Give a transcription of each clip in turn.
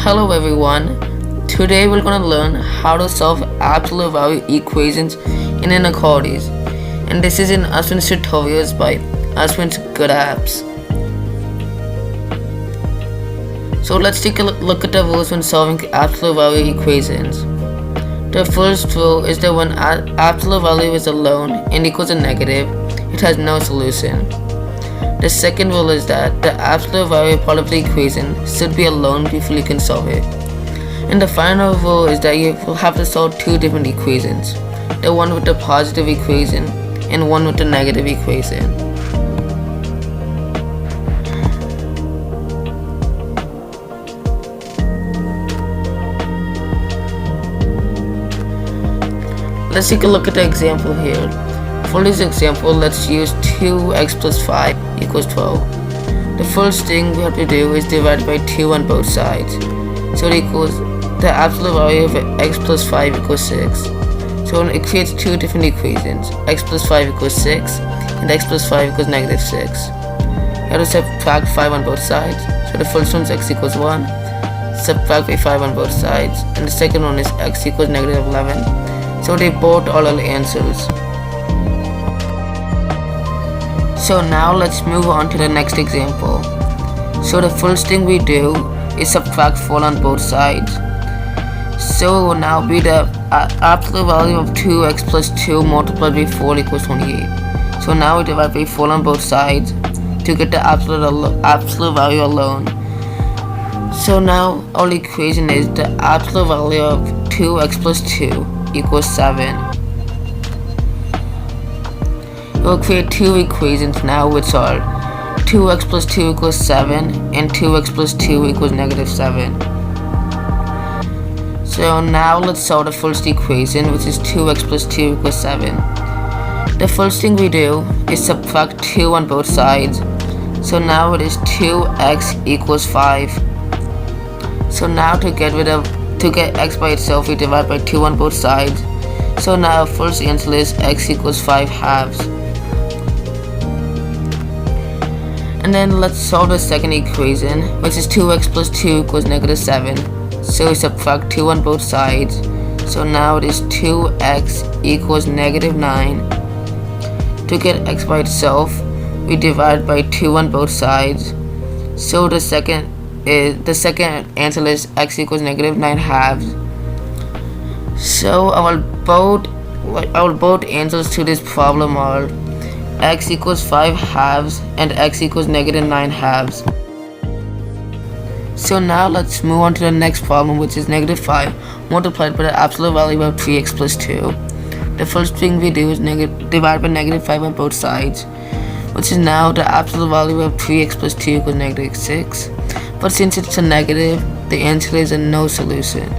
Hello everyone, today we're going to learn how to solve absolute value equations in inequalities, and this is in Aswin's tutorials by Aswin's Good Apps. So let's take a look at the rules when solving absolute value equations. The first rule is that when absolute value is alone and equals a negative, it has no solution. The second rule is that the absolute value part of the equation should be alone before you can solve it. And the final rule is that you will have to solve two different equations, the one with the positive equation and one with the negative equation. Let's take a look at the example here. For this example, let's use 2x plus 5 equals 12. The first thing we have to do is divide by 2 on both sides. So it equals the absolute value of x plus 5 equals 6. So it creates two different equations. X plus 5 equals 6 and x plus 5 equals negative 6. You have to subtract 5 on both sides. So the first one is x equals 1. Subtract by 5 on both sides. And the second one is x equals negative 11. So they both are all answers. So now let's move on to the next example. So the first thing we do is subtract 4 on both sides. So it will now be the absolute value of 2x plus 2 multiplied by 4 equals 28. So now we divide by 4 on both sides to get the absolute value alone. So now our equation is the absolute value of 2x plus 2 equals 7. We'll create two equations now, which are 2x plus 2 equals 7 and 2x plus 2 equals negative 7. So now let's solve the first equation, which is 2x plus 2 equals 7. The first thing we do is subtract 2 on both sides. So now it is 2x equals 5. So now to get x by itself, we divide by 2 on both sides. So now our first answer is x equals 5 halves. And then let's solve the second equation, which is 2x plus 2 equals negative 7. So we subtract 2 on both sides. So now it is 2x equals negative 9. To get x by itself, we divide by 2 on both sides. So the second answer is x equals negative 9 halves. So our both answers to this problem are x equals 5 halves and x equals negative 9 halves. So now let's move on to the next problem, which is negative 5 multiplied by the absolute value of 3x plus 2. The first thing we do is divide by negative 5 on both sides, which is now the absolute value of 3x plus 2 equals negative 6. But since it's a negative, the answer is a no solution.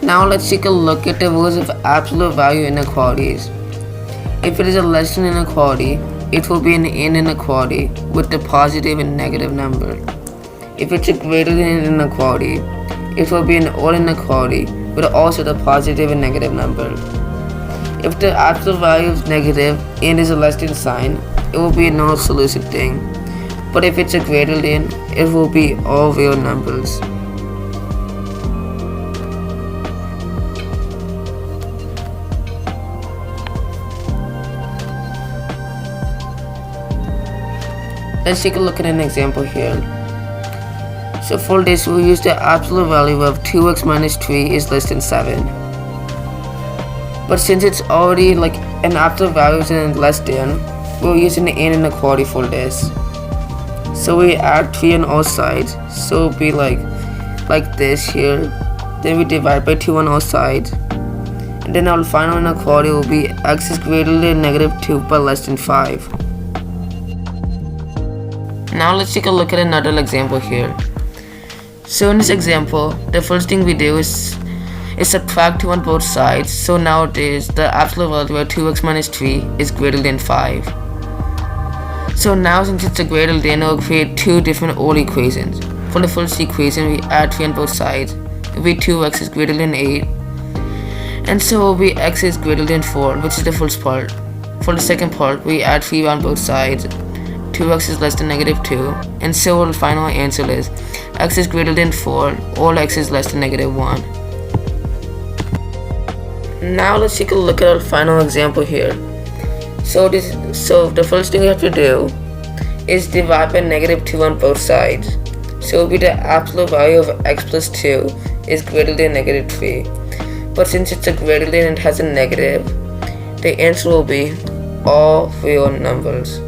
Now let's take a look at the rules of absolute value inequalities. If it is a less than inequality, it will be an inequality with the positive and negative number. If it's a greater than inequality, it will be an odd inequality with also the positive and negative number. If the absolute value is negative and is a less than sign, it will be a no solution thing. But if it's a greater than, it will be all real numbers. Let's take a look at an example here. So for this, we'll use the absolute value of 2x minus 3 is less than 7. But since it's already like an absolute value and less than, we'll use an inequality for this. So we add 3 on all sides. So it'll be like this here. Then we divide by 2 on all sides. And then our final inequality will be x is greater than negative 2 but less than 5. Now let's take a look at another example here. So in this example, the first thing we do is subtract 2 on both sides. So nowadays the absolute value of 2x minus 3 is greater than 5. So now since it's a greater than, we'll create two different odd equations. For the first equation, we add 3 on both sides. It will be 2x is greater than 8. And so it will be x is greater than 4, which is the first part. For the second part, we add 3 on both sides. 2x is less than negative 2, and so our final answer is x is greater than 4 or x is less than negative 1. Now let's take a look at our final example here. So the first thing we have to do is divide by negative 2 on both sides. So it will be the absolute value of x plus 2 is greater than negative 3. But since it's a greater than and it has a negative, the answer will be all real numbers.